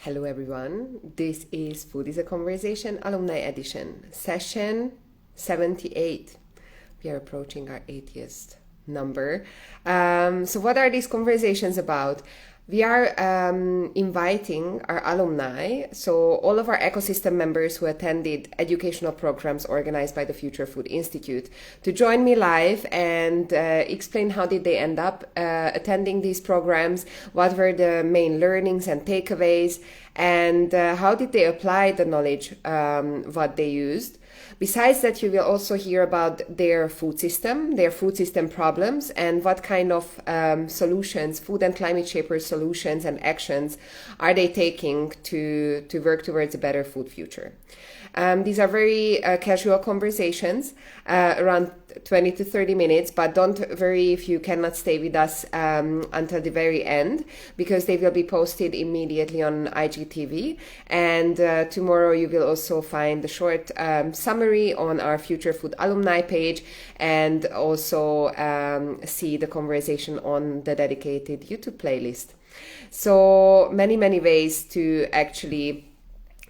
Hello everyone, this is Food is a Conversation Alumni Edition, session 78. We are approaching our 80th number. So what are these conversations about? We are inviting our alumni, so all of our ecosystem members who attended educational programs organized by the Future Food Institute, to join me live and explain how did they end up attending these programs, what were the main learnings and takeaways, and how did they apply the knowledge what they used. Besides that, you will also hear about their food system problems, and what kind of solutions, food and climate shapers solutions and actions are they taking to work towards a better food future. These are very casual conversations, around 20 to 30 minutes, but don't worry if you cannot stay with us until the very end, because they will be posted immediately on IGTV. And tomorrow you will also find the short summary on our Future Food alumni page, and also see the conversation on the dedicated YouTube playlist. So many ways to actually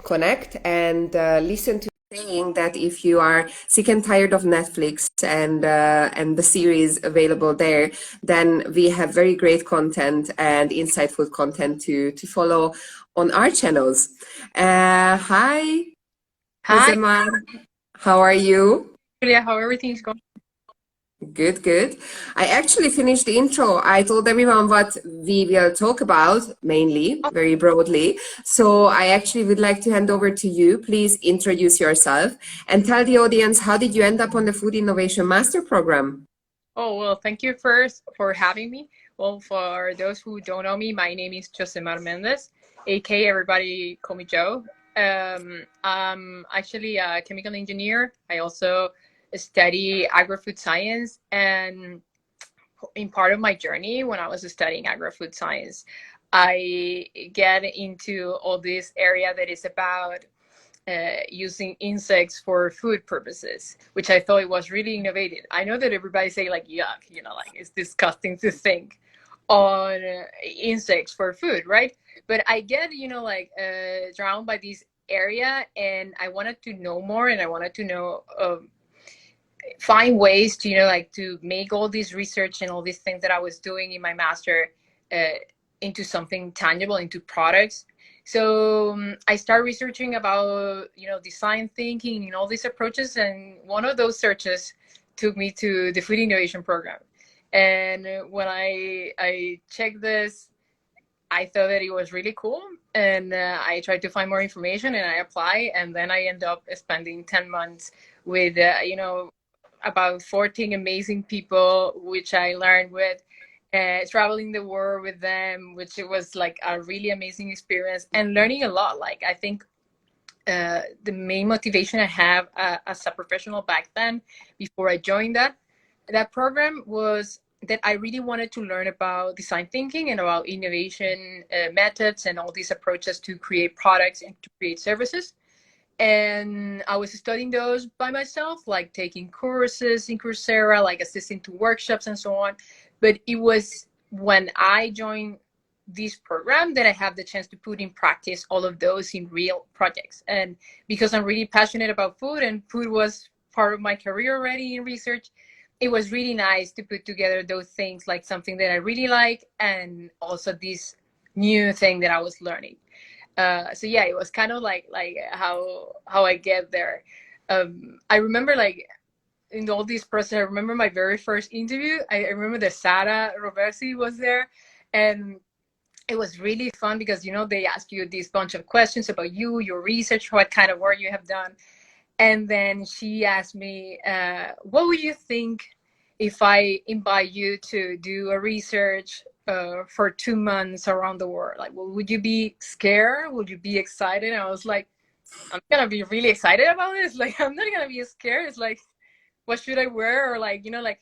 connect and listen to saying that if you are sick and tired of Netflix and the series available there, then we have very great content and insightful content to follow on our channels. Hi, Hi, Yhosemar. How are you? Julia. How everything's going? Good, good. I actually finished the intro. I told everyone what we will talk about, mainly, very broadly. So I actually would like to hand over to you. Please introduce yourself and tell the audience, how did you end up on the Food Innovation Master Program? Oh, well, thank you first for having me. Well, for those who don't know me, my name is Yhosemar Mendez, aka everybody call me Joe. I'm actually a chemical engineer. I also study agri-food science, and in part of my journey when I was studying agri-food science, I get into all this area that is about using insects for food purposes, which I thought it was really innovative. I know that everybody say like yuck, like it's disgusting to think on insects for food, right? But I get drowned by this area, and I wanted to know more, and I wanted to know find ways to like to make all this research and all these things that I was doing in my master uh, into something tangible, into products. So I started researching about design thinking and all these approaches, and one of those searches took me to the food innovation program. And when I checked this, I thought that it was really cool, and I tried to find more information, and I applied, and then I ended up spending 10 months with about 14 amazing people, which I learned with, traveling the world with them, which it was like a really amazing experience and learning a lot. Like, I think the main motivation I have as a professional back then, before I joined that program, was that I really wanted to learn about design thinking and about innovation methods and all these approaches to create products and to create services. And I was studying those by myself, like taking courses in Coursera, like assisting to workshops and so on. But it was when I joined this program that I have the chance to put in practice all of those in real projects. And because I'm really passionate about food, and food was part of my career already in research, it was really nice to put together those things, like something that I really like, and also this new thing that I was learning. So yeah, it was kind of like how I get there. I remember, like, in all this process, I remember my very first interview. I remember that Sara Roversi was there, and it was really fun because they ask you this bunch of questions about you, your research, what kind of work you have done. And then she asked me, what would you think if I invite you to do a research for 2 months around the world? Like, well, would you be scared? Would you be excited? And I was like, I'm gonna be really excited about this. Like, I'm not gonna be scared. It's like, what should I wear? Or like, like,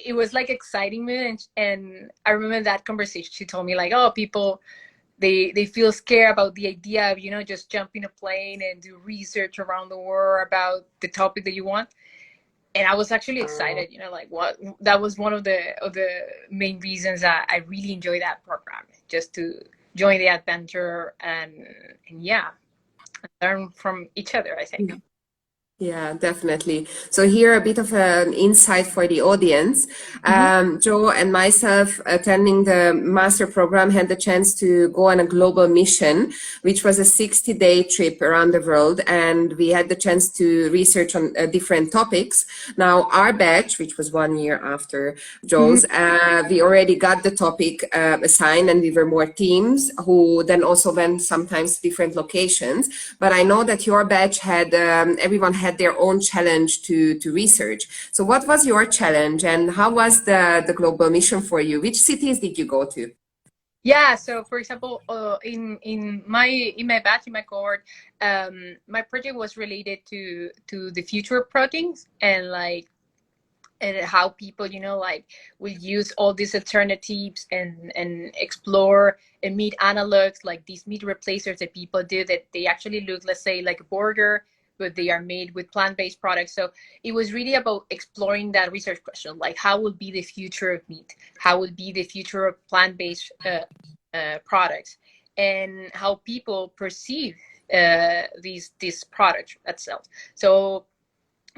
it was like exciting me. And I remember that conversation. She told me like, oh, people, they feel scared about the idea of just jumping a plane and do research around the world about the topic that you want. And I was actually excited, like, what, that was one of the main reasons I really enjoyed that program, just join the adventure and yeah, learn from each other, I think. Yeah, definitely. So here a bit of an insight for the audience. Joe and myself attending the master program had the chance to go on a global mission, which was a 60-day trip around the world. And we had the chance to research on different topics. Now our batch, which was 1 year after Joe's, we already got the topic assigned, and we were more teams who then also went sometimes to different locations. But I know that your batch had, everyone had their own challenge to research. So what was your challenge, and how was the global mission for you? Which cities did you go to? Yeah, so for example, in my batch, in my cohort, my project was related to the future of proteins, and like and how people, you know, like will use all these alternatives and explore meat analogs, like these meat replacers that people do, that they actually look, let's say, like a burger, but they are made with plant-based products. So it was really about exploring that research question, like how will be the future of meat, how will be the future of plant-based products, and how people perceive these products itself. So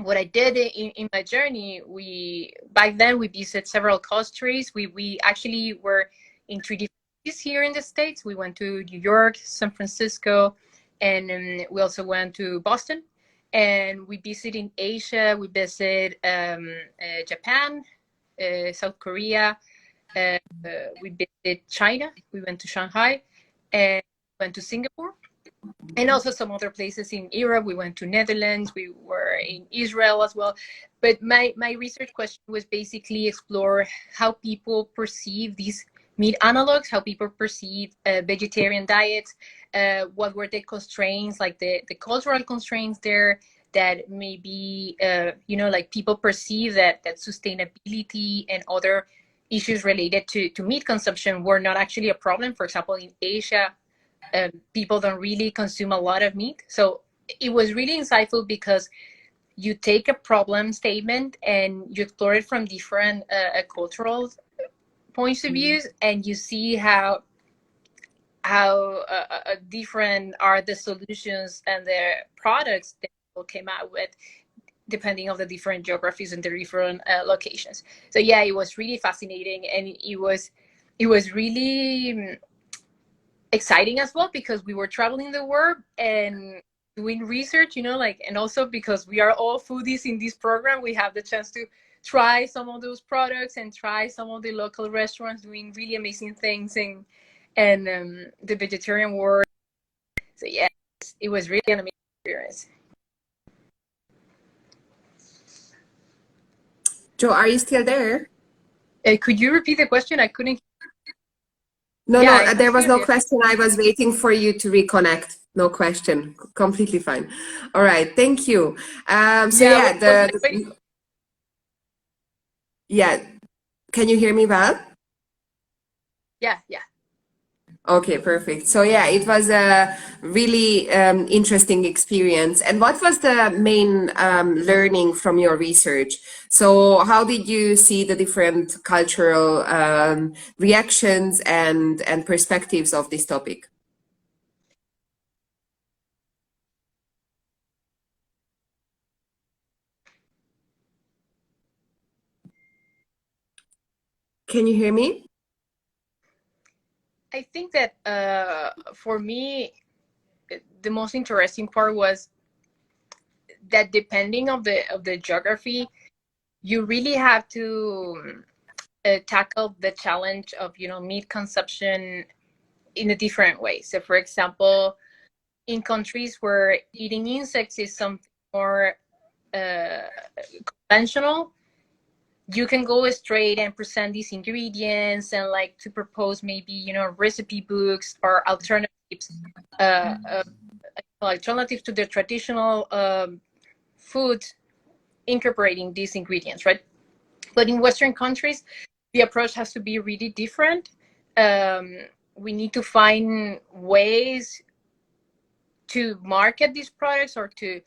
what I did in my journey, we back then we visited several countries. We actually were in 3 different cities here in the States. We went to New York, San Francisco, and we also went to Boston. And we visited in Asia. We visited Japan, South Korea. We visited China. We went to Shanghai, and went to Singapore, and also some other places in Europe. We went to Netherlands. We were in Israel as well. But my research question was basically explore how people perceive these meat analogs, how people perceive vegetarian diets, what were the constraints, like the cultural constraints there, that maybe you know, like people perceive that sustainability and other issues related to meat consumption were not actually a problem. For example, in Asia, people don't really consume a lot of meat. So it was really insightful because you take a problem statement and you explore it from different cultural points of views, and you see how different are the solutions and the products that people came out with, depending on the different geographies and the different locations. So yeah, it was really fascinating, and it was really exciting as well, because we were traveling the world and doing research, you know, like, and also because we are all foodies in this program, we have the chance to try some of those products and try some of the local restaurants doing really amazing things, and the vegetarian world. So yeah, it was really an amazing experience. Joe, are you still there? Could you repeat the question? I couldn't. No, Yeah, no, I'm there was still no here. question. I was waiting for you to reconnect. No question. Completely fine. All right, thank you. So Yeah, yeah, was like waiting. yeah. Can you hear me well? Yeah, yeah. Okay, perfect. So yeah, it was a really interesting experience. And what was the main learning from your research? So how did you see the different cultural reactions and perspectives of this topic? Can you hear me? I think that for me, the most interesting part was that depending of the geography, you really have to tackle the challenge of, you know, meat consumption in a different way. So for example, in countries where eating insects is something more uh, conventional, you can go straight and present these ingredients and like to propose maybe, you know, recipe books or alternatives, uh, uh, alternative to the traditional food, incorporating these ingredients, right? But in Western countries, the approach has to be really different. Um, we need to find ways to market these products, or to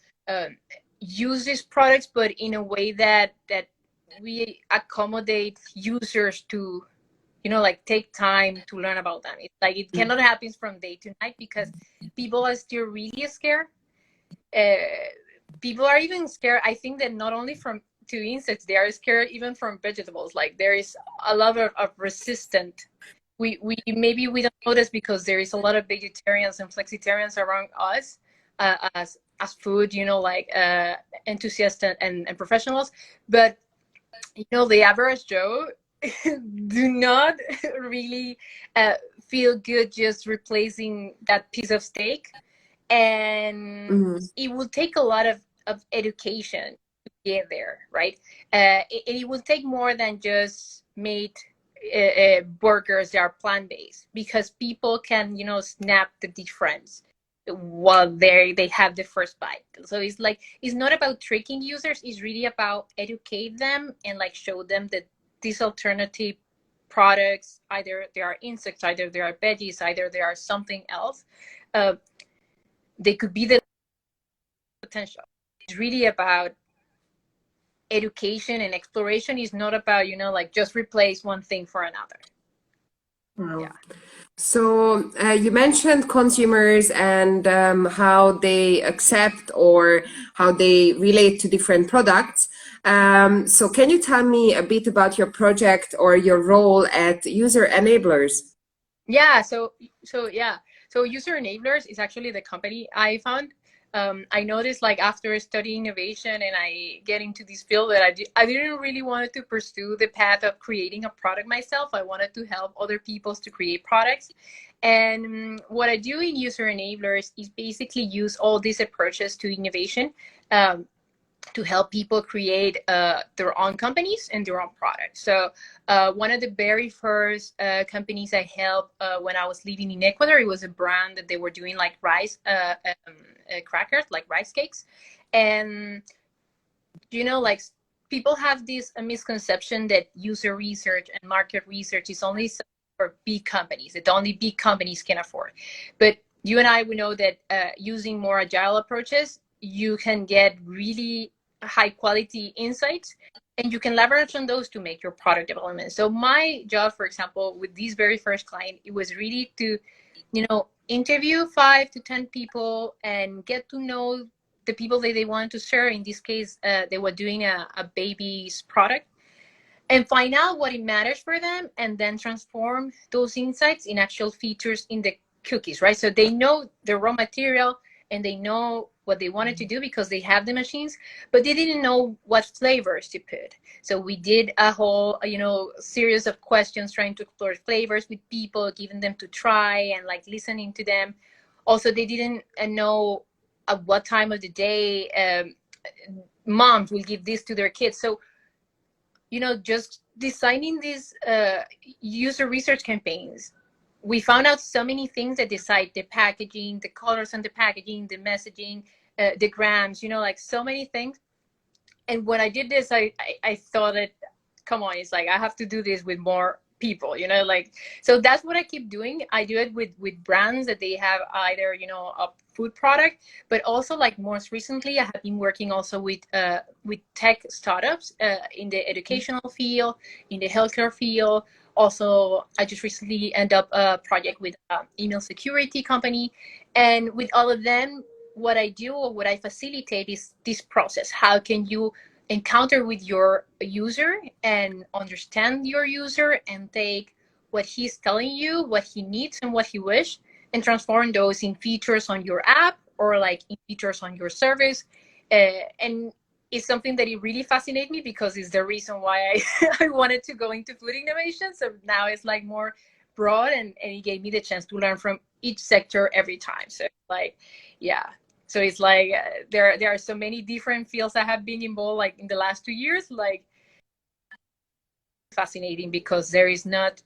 use these products, but in a way that we accommodate users like take time to learn about them. It's like it cannot happen from day to night because people are still really scared. People are even scared. I think that not only from to insects, they are scared even from vegetables. Like there is a lot of resistant. We maybe we don't notice because there is a lot of vegetarians and flexitarians around us as food, like enthusiasts and professionals. But the average Joe do not really feel good just replacing that piece of steak, and it will take a lot of education to get there, right? It will take more than just made burgers that are plant-based, because people can snap the difference while they have the first bite. So it's like it's not about tricking users, it's really about educate them and like show them that these alternative products, either they are insects, either they are veggies, either they are something else, they could be the potential. It's really about education and exploration. Is not about like just replace one thing for another. Wow. Yeah. So you mentioned consumers and how they accept or how they relate to different products. So can you tell me a bit about your project or your role at User Enablers? Yeah. So User Enablers is actually the company I found. I noticed, like, after studying innovation and I get into this field, that I didn't really want to pursue the path of creating a product myself. I wanted to help other people to create products. And what I do in User Enablers is basically use all these approaches to innovation to help people create their own companies and their own products. So one of the very first companies I helped when I was living in Ecuador, it was a brand that they were doing like rice crackers, like rice cakes. And, like, people have this misconception that user research and market research is only for big companies, that only big companies can afford. But you and I, we know that using more agile approaches, you can get really high quality insights, and you can leverage on those to make your product development. So my job, for example, with this very first client, it was really to interview 5 to 10 people and get to know the people that they wanted to serve. In this case, they were doing a baby's product, and find out what it matters for them, and then transform those insights in actual features in the cookies, right? So they know the raw material and they know what they wanted to do because they have the machines, but they didn't know what flavors to put. So we did a whole, series of questions trying to explore flavors with people, giving them to try and like listening to them. Also, they didn't know at what time of the day moms will give this to their kids. So just designing these user research campaigns, we found out so many things that decide the packaging, the colors on the packaging, the messaging, the grams, like so many things. And when I did this, I thought that, come on, it's like I have to do this with more people, like, so that's what I keep doing. I do it with brands that they have either a food product, but also, like, most recently I have been working also with tech startups in the educational field, in the healthcare field. Also, I just recently ended up a project with email security company, and with all of them, what I do or what I facilitate is this process. How can you encounter with your user and understand your user and take what he's telling you, what he needs and what he wishes, and transform those in features on your app or like in features on your service. And it's something that it really fascinates me because it's the reason why I wanted to go into food innovation. So now it's like more broad, and it gave me the chance to learn from each sector every time. So like, yeah. So it's like there are so many different fields that have been involved, like in the last 2 years, like fascinating because there is not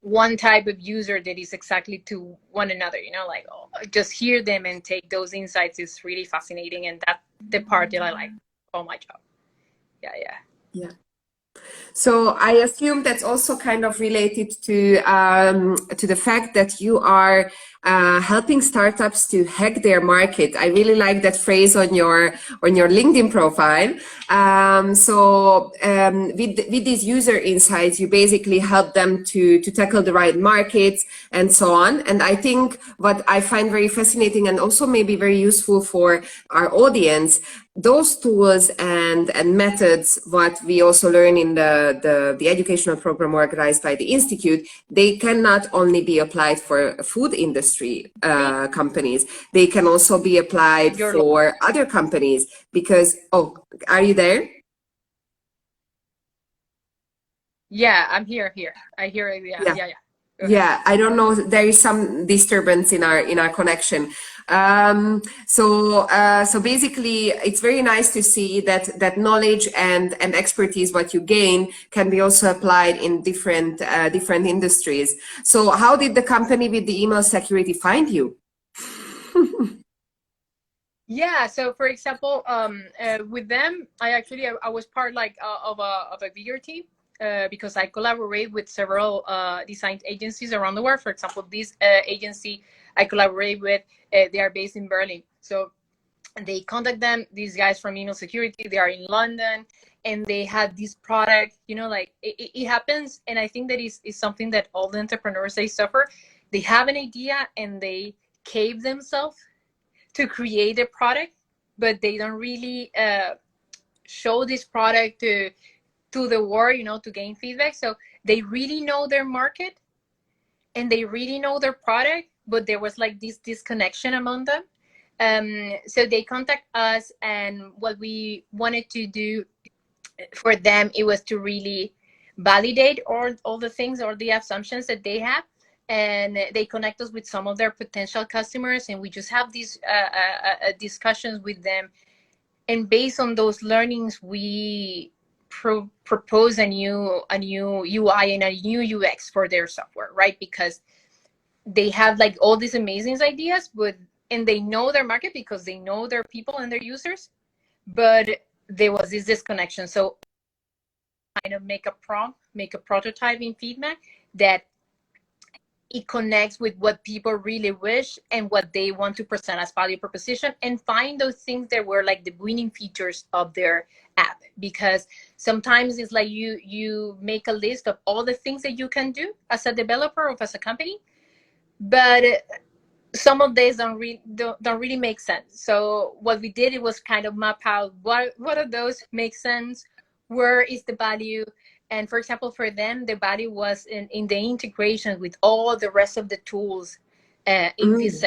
one type of user that is exactly to one another, like just hear them and take those insights is really fascinating. And that's the part that I like about my job. Yeah. So I assume that's also kind of related to the fact that you are helping startups to hack their market. I really like that phrase on your LinkedIn profile. With these user insights, you basically help them to tackle the right markets and so on. And I think what I find very fascinating and also maybe very useful for our audience, those tools and methods, what we also learn in the educational program organized by the Institute, they can not only be applied for food industry companies, they can also be applied for other companies because, oh, are you there? Yeah, I'm here. I hear it. Yeah. Yeah, I don't know. There is some disturbance in our connection. So basically, it's very nice to see that knowledge and expertise what you gain can be also applied in different industries. So how did the company with the email security find you? Yeah. So for example, with them, I was part like of a bigger team. Because I collaborate with several design agencies around the world. For example, this agency I collaborate with, they are based in Berlin. So they contact them, these guys from email security, they are in London, and they have this product, like it happens. And I think that is something that all the entrepreneurs, they suffer. They have an idea and they cave themselves to create a product, but they don't really show this product to the world, to gain feedback. So they really know their market and they really know their product, but there was like this disconnection among them. So they contact us, and what we wanted to do for them, it was to really validate all the things or the assumptions that they have. And they connect us with some of their potential customers, and we just have these discussions with them. And based on those learnings, we propose a new UI and a new UX for their software, right? Because they have like all these amazing ideas, and they know their market because they know their people and their users, but there was this disconnection. So kind of make a prompt, make a prototype in feedback that it connects with what people really wish and what they want to present as value proposition, and find those things that were like the winning features of their app. Because sometimes it's like you make a list of all the things that you can do as a developer or as a company, but some of these don't really make sense. So what we did, it was kind of map out what of those make sense, where is the value. And for example, for them, the value was in the integration with all the rest of the tools in this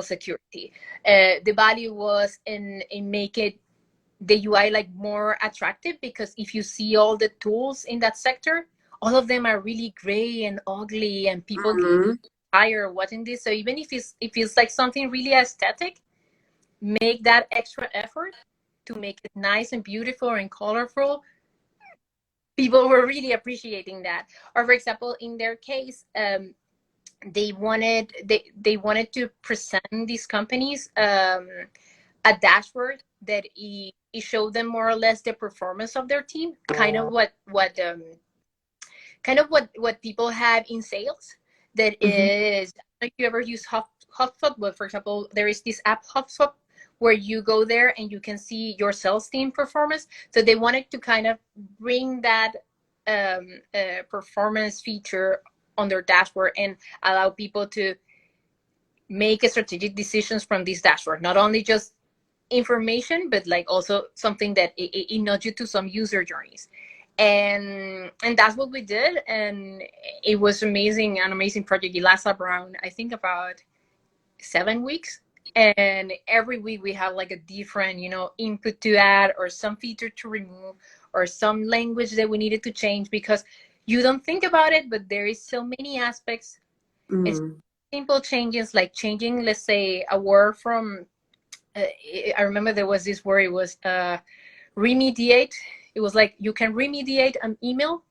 security. The value was in make it the UI like more attractive, because if you see all the tools in that sector, all of them are really gray and ugly, and people get tired watching this. So even if it's like something really aesthetic, make that extra effort to make it nice and beautiful and colorful. People were really appreciating that. Or for example, in their case, they wanted to present these companies a dashboard that it showed them more or less the performance of their team, kind of what people have in sales. That is, if you ever use HubSpot, but for example, there is this app HubSpot where you go there and you can see your sales team performance. So they wanted to kind of bring that performance feature on their dashboard and allow people to make strategic decisions from this dashboard. Not only just information, but like also something that it nudges you to some user journeys. And that's what we did, and it was an amazing project. It lasted around, I think, about 7 weeks, and every week we have like a different input to add, or some feature to remove, or some language that we needed to change, because you don't think about it, but there is so many aspects. It's simple changes, like changing, let's say, a word from I remember there was this word, it was remediate. It was like you can remediate an email,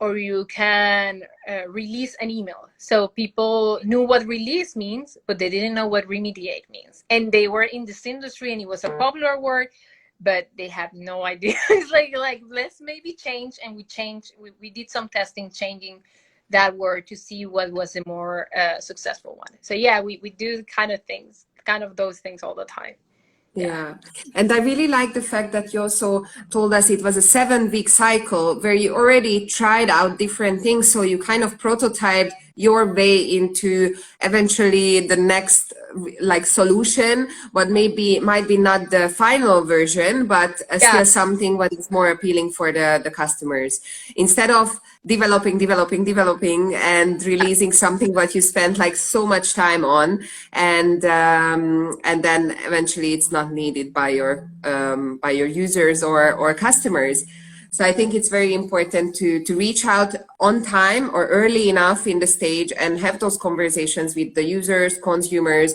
or you can release an email. So people knew what release means, but they didn't know what remediate means. And they were in this industry, and it was a popular word, but they have no idea. It's like let's maybe change, and we did some testing changing that word to see what was a more successful one. So yeah, we do kind of those things all the time. Yeah. And I really like the fact that you also told us it was a 7-week cycle where you already tried out different things. So you kind of prototyped your way into eventually the next like solution, what maybe might be not the final version, but Yeah. still something what is more appealing for the customers. Instead of developing and releasing something what you spent like so much time on, and then eventually it's not needed by your users or customers. So I think it's very important to reach out on time or early enough in the stage and have those conversations with the users, consumers,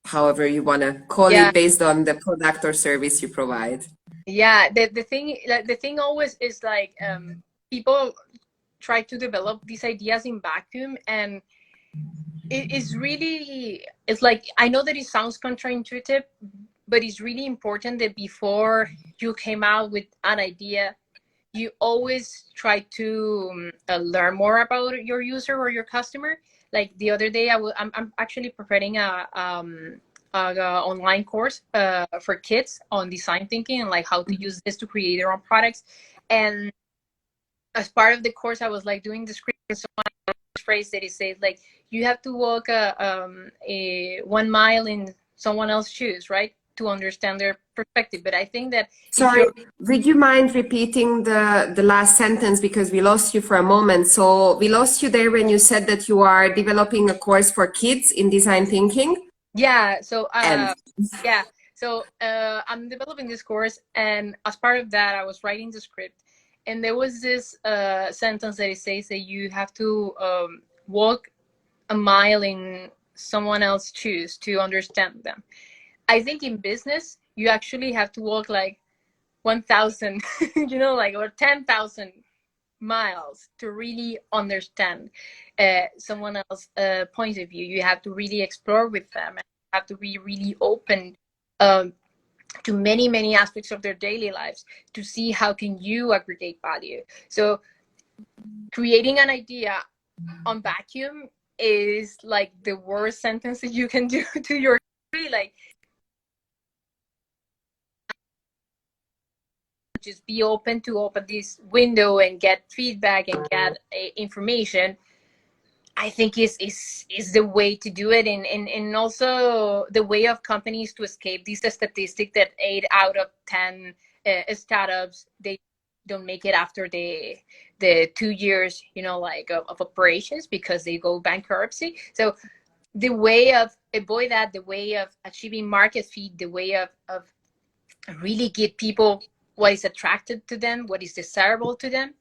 however you want to call Yeah. it, based on the product or service you provide. Yeah. The thing always is like people try to develop these ideas in vacuum, and it's like, I know that it sounds counterintuitive, but it's really important that before you came out with an idea, you always try to learn more about your user or your customer. Like the other day, I'm actually preparing a online course for kids on design thinking and like how to use this to create their own products. And as part of the course, I was like doing the script, and so phrase that it says like you have to walk a 1 mile in someone else's shoes, right, to understand their perspective. But I think that if Sorry, you're would you mind repeating the last sentence because we lost you for a moment? So we lost you there when you said that you are developing a course for kids in design thinking. yeah so And yeah so I'm developing this course, and as part of that I was writing the script, and there was this sentence that it says that you have to walk a mile in someone else's shoes to understand them. I think in business you actually have to walk like 1,000 like, or 10,000 miles to really understand someone else's point of view. You have to really explore with them, and you have to be really open um, to many aspects of their daily lives to see how can you aggregate value. So creating an idea on vacuum is like the worst sentence that you can do to your like, just be open to open this window and get feedback and get information. I think is the way to do it, and also the way of companies to escape this statistic that 8 out of 10 startups, they don't make it after the 2 years, like of operations, because they go bankruptcy. So the way of avoid that, the way of achieving market fit, the way of really give people what is attracted to them, what is desirable to them,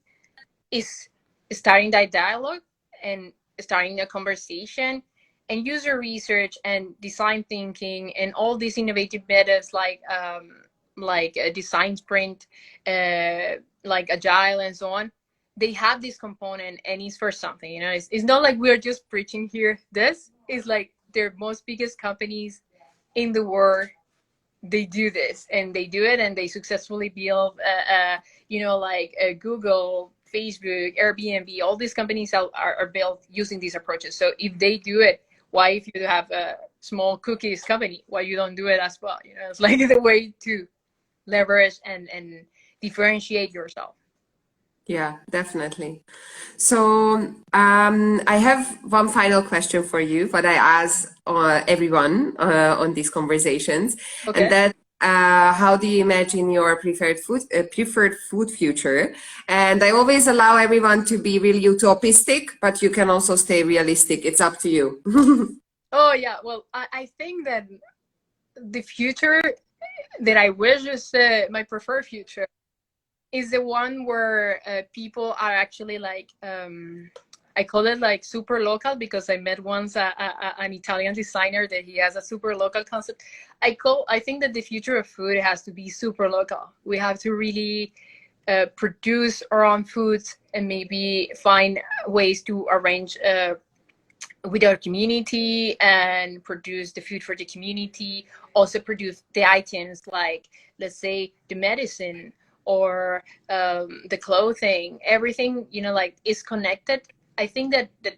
is starting that dialogue and starting a conversation, and user research and design thinking and all these innovative methods like a design sprint, like agile and so on. They have this component, and it's for something. It's not like we're just preaching here. This is like their most biggest companies in the world. They do this, and they do it, and they successfully build like Google, Facebook, Airbnb. All these companies are built using these approaches. So if they do it, why, if you have a small cookies company, why you don't do it as well? It's like the way to leverage and differentiate yourself. yeah, definitely. So I have one final question for you, what I ask everyone on these conversations, and Okay. that how do you imagine your preferred food future? And I always allow everyone to be really utopistic, but you can also stay realistic. It's up to you. Oh yeah, well, I think that the future that I wish is my preferred future is the one where people are actually like I call it like super local, because I met once an Italian designer that he has a super local concept. I think that the future of food has to be super local. We have to really produce our own foods, and maybe find ways to arrange with our community and produce the food for the community, also produce the items like, let's say, the medicine or the clothing, everything, you know, like is connected. I think that the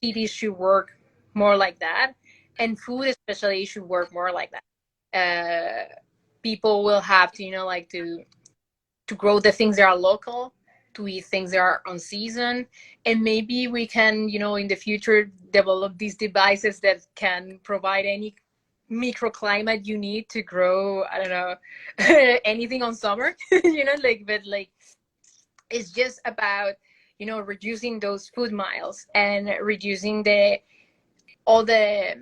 cities should work more like that, and food especially should work more like that. People will have to, you know, like to grow the things that are local, to eat things that are on season, and maybe we can, you know, in the future develop these devices that can provide any microclimate you need to grow, I don't know, anything on summer. You know, like, but like it's just about, you know, reducing those food miles and reducing the all the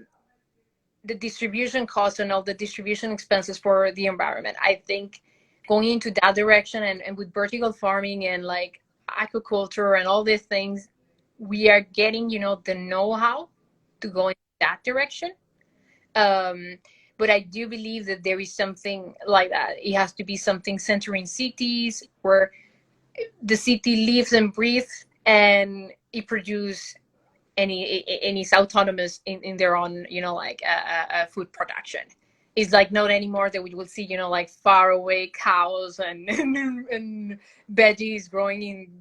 distribution costs and all the distribution expenses for the environment. I think going into that direction, and with vertical farming and like aquaculture and all these things, we are getting, you know, the know-how to go in that direction. Um, but I do believe that there is something like that. It has to be something centering cities where the city lives and breathes, and it produces any is autonomous in their own, you know, like food production. It's like not anymore that we will see, you know, like far away cows and and veggies growing in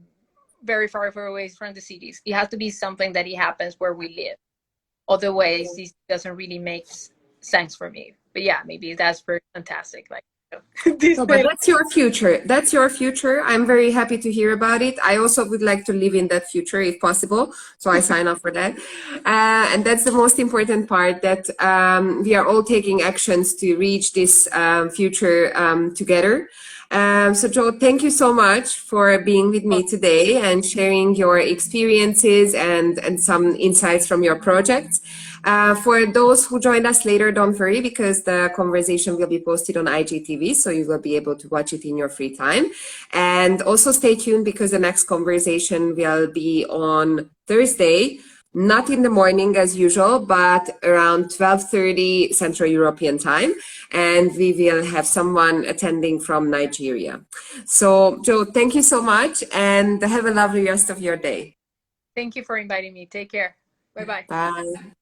very far away from the cities. It has to be something that it happens where we live. Otherwise, this doesn't really make sense for me. But yeah, maybe that's very fantastic. Like, you know, this No, but that's your future. That's your future. I'm very happy to hear about it. I also would like to live in that future if possible. So I sign up for that. And that's the most important part, that we are all taking actions to reach this future together. So Joe, thank you so much for being with me today and sharing your experiences and some insights from your projects. For those who joined us later, don't worry, because the conversation will be posted on IGTV, so you will be able to watch it in your free time. And also stay tuned, because the next conversation will be on Thursday, not in the morning as usual, but around 12:30 Central European time. And we will have someone attending from Nigeria. So Joe, thank you so much, and have a lovely rest of your day. Thank you for inviting me. Take care. Bye-bye. Bye.